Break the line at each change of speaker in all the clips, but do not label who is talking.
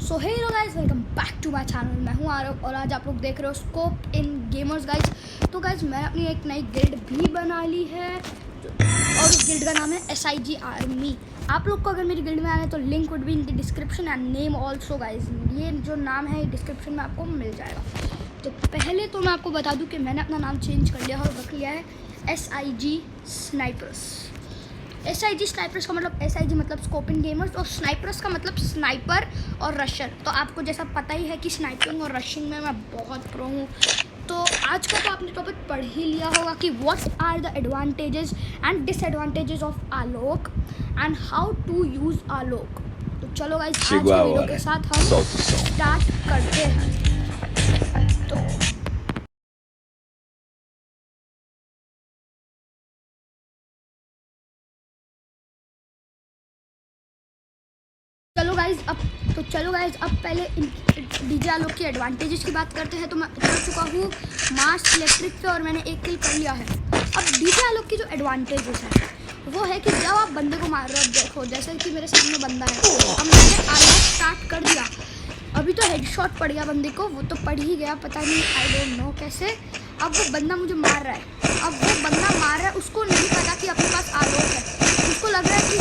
So hey hello guys, welcome back to my channel. मैं हूं आरव और आज आप लोग देख रहे हो स्कोप इन गेमर्स गाइस। तो गाइस मैंने अपनी एक नई गिल्ड भी बना ली है और उस गिल्ड का नाम है SIG आर्मी। आप लोग को अगर मेरी गिल्ड में आना है तो link would be in the description and name also guys. ये जो नाम है डिस्क्रिप्शन में आपको मिल जाएगा। तो पहले तो मैं आपको बता दूँ कि मैंने अपना नाम चेंज कर लिया और रख लिया है SIG स्नाइपर्स। SIG स्नाइपर्स का मतलब SIG मतलब स्कोप इन गेमर्स और स्नाइपर्स का मतलब स्नाइपर और रशर। तो आपको जैसा पता ही है कि स्नाइपिंग और रशिंग में मैं बहुत प्रो हूँ। तो आज का तो आपने टॉपिक पढ़ ही लिया होगा कि what are the advantages and disadvantages of Alok and how to use Alok. तो चलो गाइस आज के वीडियो के साथ हम स्टार्ट करते हैं। तो चलो गाइज अब पहले डीजे आलोक की एडवांटेजेस की बात करते हैं। तो मैं उतर चुका हूँ मार्स इलेक्ट्रिक पे और मैंने एक किल कर लिया है। अब डीजे आलोक की जो एडवांटेजेस है वो है कि जब आप बंदे को मार रहे हो, देखो जैसे कि मेरे सामने बंदा है, अब मैंने आलोक स्टार्ट कर दिया। अभी तो हेडशॉट पड़ गया बंदे को, वो तो पड़ ही गया, पता नहीं आई डोंट नो कैसे। अब वो बंदा मुझे मार रहा है, अब वो बंदा मार रहा है, उसको नहीं पता कि अपने पास आलोक है। उसको लग रहा है कि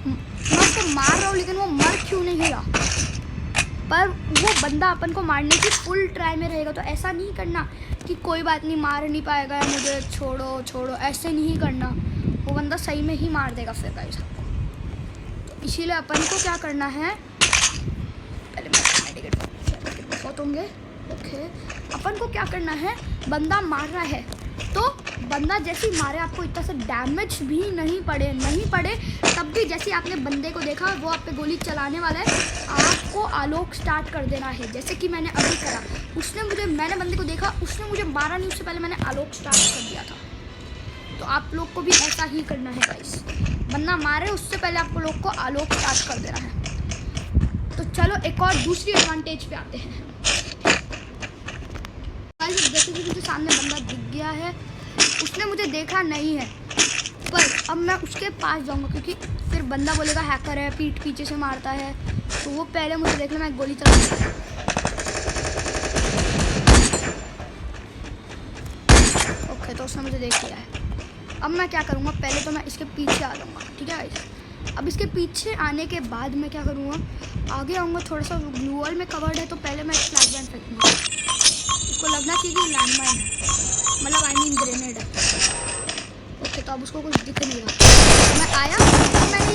मैं उसको मार रहा हूँ लेकिन वो मर क्यों नहीं रहा। पर वो बंदा अपन को मारने की फुल ट्राई में रहेगा। तो ऐसा नहीं करना कि कोई बात नहीं मार नहीं पाएगा मुझे, छोड़ो छोड़ो, ऐसे नहीं करना। वो बंदा सही में ही मार देगा फिर गाइस आपको। तो इसीलिए अपन को क्या करना है, पहले बहुत होंगे। ओके, अपन को क्या करना है, बंदा मार रहा है तो बंदा जैसे ही मारे आपको इतना सा डैमेज भी नहीं पड़े तब भी जैसे आपने बंदे को देखा वो आप पे गोली चलाने वाला है, आपको आलोक स्टार्ट कर देना है। जैसे कि मैंने अभी करा, मैंने बंदे को देखा, उसने मुझे मारा नहीं, उससे पहले मैंने आलोक स्टार्ट कर दिया था। तो आप लोग को भी ऐसा ही करना है गाइस, बंदा मारे उससे पहले आपको लोग को आलोक स्टार्ट कर देना है। तो चलो एक और दूसरी एडवांटेज पे आते हैं। जैसे कि मुझे सामने बंदा दिख गया है, उसने मुझे देखा नहीं है, पर अब मैं उसके पास जाऊंगा क्योंकि फिर बंदा बोलेगा हैकर है, पीठ पीछे से मारता है। तो वो पहले मुझे देख ले, मैं गोली चला। ओके, तो उसने मुझे देख लिया है। अब मैं क्या करूँगा, पहले तो मैं इसके पीछे आ जाऊँगा, ठीक है गाइस। अब इसके पीछे आने के बाद मैं क्या करूँगा, आगे आऊँगा, थोड़ा सा ग्लू वॉल में कवर्ड है तो पहले मैं फ्लैश बैन फेंकूँगा। उसको लगना चाहिए कि लैंडमाइन है, मतलब आई मीन ग्रेनेड है। ओके, तो अब उसको कुछ दिख नहीं रहा। मैं आया तो मैंने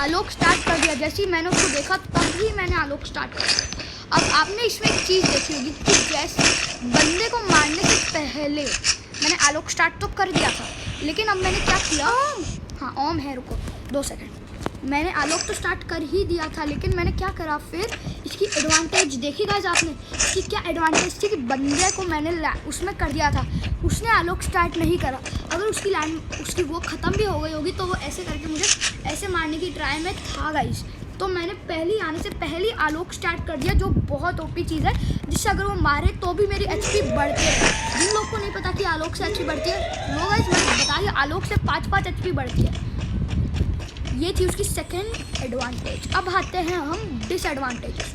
आलोक स्टार्ट कर दिया। जैसे ही मैंने उसको देखा तभी मैंने आलोक स्टार्ट कर दिया। अब आपने इसमें एक चीज़ देखी होगी कि जैसे बंदे को मारने से पहले मैंने आलोक स्टार्ट तो कर दिया था, लेकिन अब मैंने क्या किया, हाँ ओम है, रुको 2 सेकंड। मैंने आलोक तो स्टार्ट कर ही दिया था, लेकिन मैंने क्या करा फिर, इसकी एडवांटेज देखी गाइस आपने कि क्या एडवांटेज थी कि बंदे को मैंने उसमें कर दिया था, उसने आलोक स्टार्ट नहीं करा। अगर उसकी वो ख़त्म भी हो गई होगी तो वो ऐसे करके मुझे ऐसे मारने की ट्राई में था गाइस। तो मैंने पहले आने से पहले आलोक स्टार्ट कर दिया, जो बहुत ओपी चीज़ है, जिससे अगर वो मारे तो भी मेरी HP बढ़ती है। जिन लोग को नहीं पता कि आलोक से HP बढ़ती है, लोग गाइस मैंने बताइए आलोक से 5 HP बढ़ती है। ये थी उसकी सेकेंड एडवांटेज। अब आते हैं हम डिसएडवांटेज।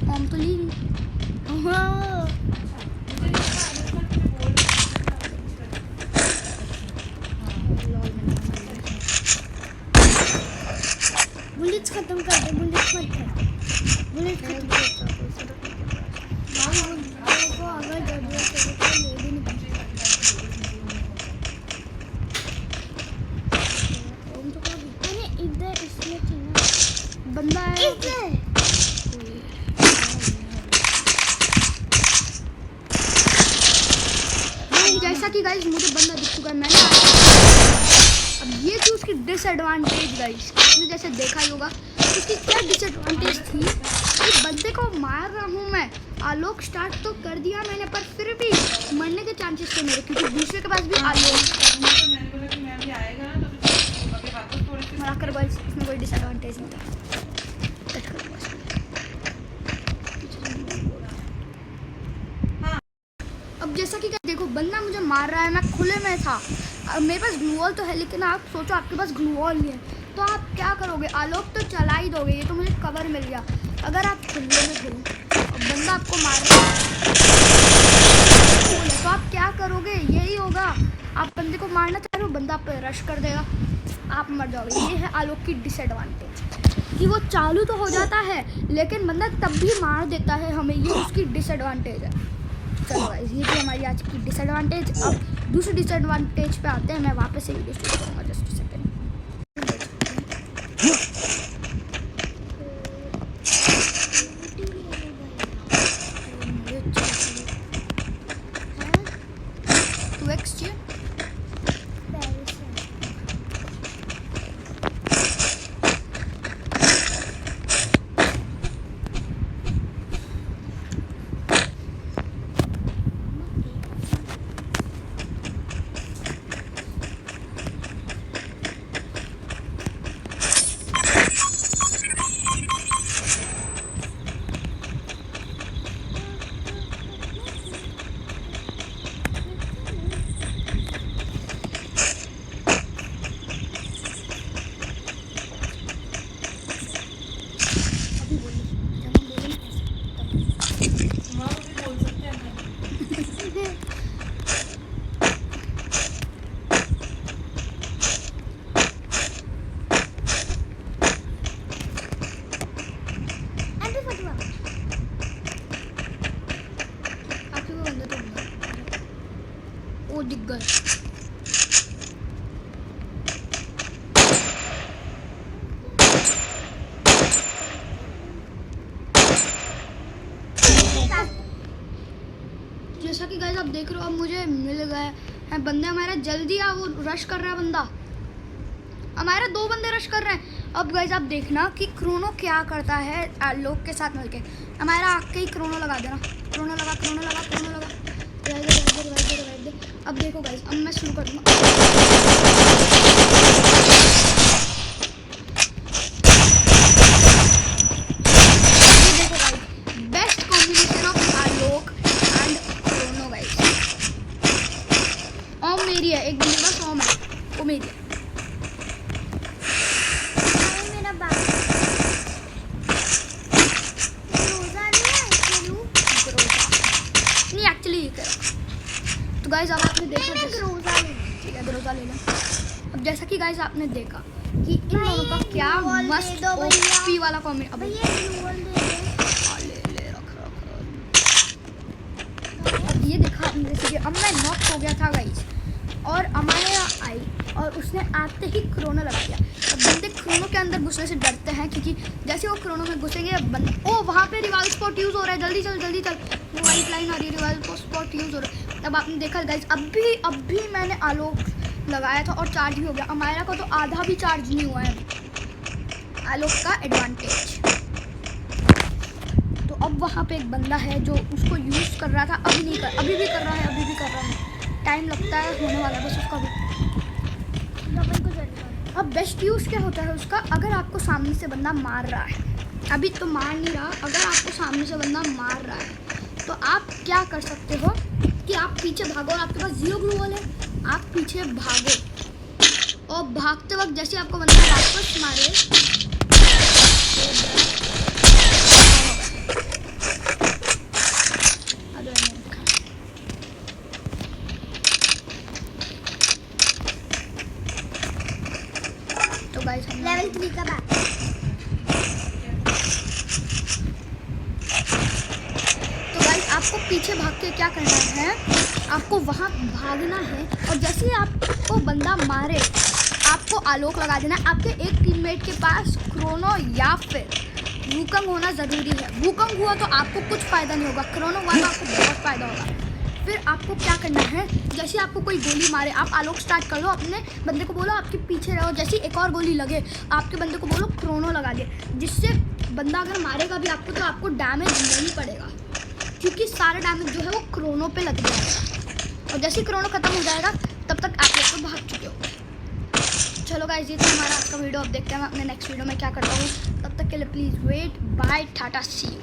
हम तो ली
बुलेट्स खत्म कर दे, बुलेट्स मत कर, बुलेट खत्म कर। को अगर जरूरत है तो ले भी नहीं पाएंगे। अरे इधर इसमें थी ना
बंदा है
इधर।
जैसा कि गाइस मुझे बंदा दिख चुका है, मैंने अब ये थी उसकी डिसएडवांटेज गाइस। आपने जैसे देखा ही होगा उसकी क्या डिसएडवांटेज थी कि बंदे को मार रहा हूँ मैं, आलोक स्टार्ट तो कर दिया मैंने, पर फिर भी मरने के चांसेस थे मेरे, क्योंकि दूसरे के पास भी आलोक मराकर गाइस इसमें कोई डिसएडवांटेज नहीं था। अब जैसा कि देखो बंदा मुझे मार रहा है, मैं खुले में था, मेरे पास ग्लू वॉल तो है, लेकिन आप सोचो आपके पास ग्लू वॉल नहीं है तो आप क्या करोगे? आलोक तो चला ही दोगे, ये तो मुझे कवर मिल गया। अगर आप खुले में थे और बंदा आपको मार रहा है तो आप क्या करोगे? यही होगा, आप बंदे को मारना चाह रहे हो, बंदा आप पे रश कर देगा, आप मर जाओगे। ये है आलोक की डिसएडवांटेज कि वो चालू तो हो जाता है लेकिन बंदा तब भी मार देता है हमें, ये उसकी डिसएडवांटेज है। चलो गाइस ये थी हमारी आज की डिसएडवांटेज। अब दूसरी डिसएडवांटेज पे आते हैं, मैं वापस से वीडियो शुरू करूँगा जस्ट सेकंड। वो दिख गए। जैसा कि गाइस आप देख रहे हो अब मुझे मिल गए हैं बंदे हमारा, जल्दी आ, वो रश कर रहा है बंदा हमारा, 2 बंदे रश कर रहे हैं। अब गाइस आप देखना कि क्रोनो क्या करता है आलोक के साथ मिलके, हमारा आके ही क्रोनो लगा देना, क्रोनो लगा क्रोनो लगा क्रोनो लगा, रिवाइव दे। अब देखो गाइस अब मैं शुरू कर दूँगा। देखो guys best combination of Alok and Chrono guys. ओम मेरी है, एक बंदे का ओम है, वो मेरी है।
मेरा बाप रोजा नहीं है
नहीं एक्चुअली ये करो। तो गाइस अब आपने देखा
रोजा नहीं,
ठीक है रोजा ले लो। अब जैसा कि गाइस आपने देखा कि इन दोनों का क्या मस्त ओपी वाला कॉमेंट। अब
भैया ग्लू वॉल दे दे।
ले रख अब ये देखा आपने जैसे कि अब मैं नॉक हो गया था गाइस और हमारे यहाँ आई और उसने आते ही क्रोनो लगा दिया। अब बंदे क्रोनो के अंदर घुसने से डरते हैं क्योंकि जैसे वो क्रोनो में घुसेंगे बंदे, ओ वहाँ पे रिवाइव स्पॉट यूज़ हो रहा है, जल्दी चल जल्दी चल, वो वाइट लाइन आ रही है, रिवाइव स्पॉट यूज़ हो रहा है। तब आपने देखा गाइस अब भी मैंने आलोक लगाया था और चार्ज भी हो गया। हमारा को तो आधा भी चार्ज नहीं हुआ है आलोक का एडवांटेज। तो अब वहाँ पे एक बंदा है जो उसको यूज़ कर रहा था, अभी नहीं कर, अभी भी कर रहा है, अभी भी कर रहा है, टाइम लगता है, होने वाला है बस उसका भी। अब बेस्ट यूज़ क्या होता है उसका, अगर आपको सामने से बंदा मार रहा है, अभी तो मार नहीं रहा, अगर आपको सामने से बंदा मार रहा है तो आप क्या कर सकते हो कि आप पीछे भागो और आपके पास 0 ग्लू वॉल है, आप पीछे भागो और भागते वक्त जैसे आपको बंदा वापस मारे तो गाइस हम
लेवल 3 का बैक।
पीछे भाग के क्या करना है, आपको वहाँ भागना है और जैसे ही आपको बंदा मारे आपको आलोक लगा देना है। आपके एक टीममेट के पास क्रोनो या फिर वूकंग होना ज़रूरी है। वूकंग हुआ तो आपको कुछ फ़ायदा नहीं होगा, क्रोनो हुआ तो आपको बहुत फ़ायदा होगा। फिर आपको क्या करना है, जैसे आपको कोई गोली मारे आप आलोक स्टार्ट कर लो, अपने बंदे को बोलो आपके पीछे रहो, जैसे एक और गोली लगे आपके बंदे को बोलो क्रोनो लगा दे, जिससे बंदा अगर मारेगा भी आपको तो आपको डैमेज नहीं पड़ेगा, क्योंकि सारा डैमेज जो है वो क्रोनो पे लग जाएगा। और जैसे क्रोनो ख़त्म हो जाएगा तब तक आप लोग तो भाग चुके हो। चलो गाइस, ये तो हमारा आज का वीडियो। अब देखते हैं मैं अपने नेक्स्ट वीडियो में क्या करता हूँ। तब तक के लिए please wait, bye, tata, see you.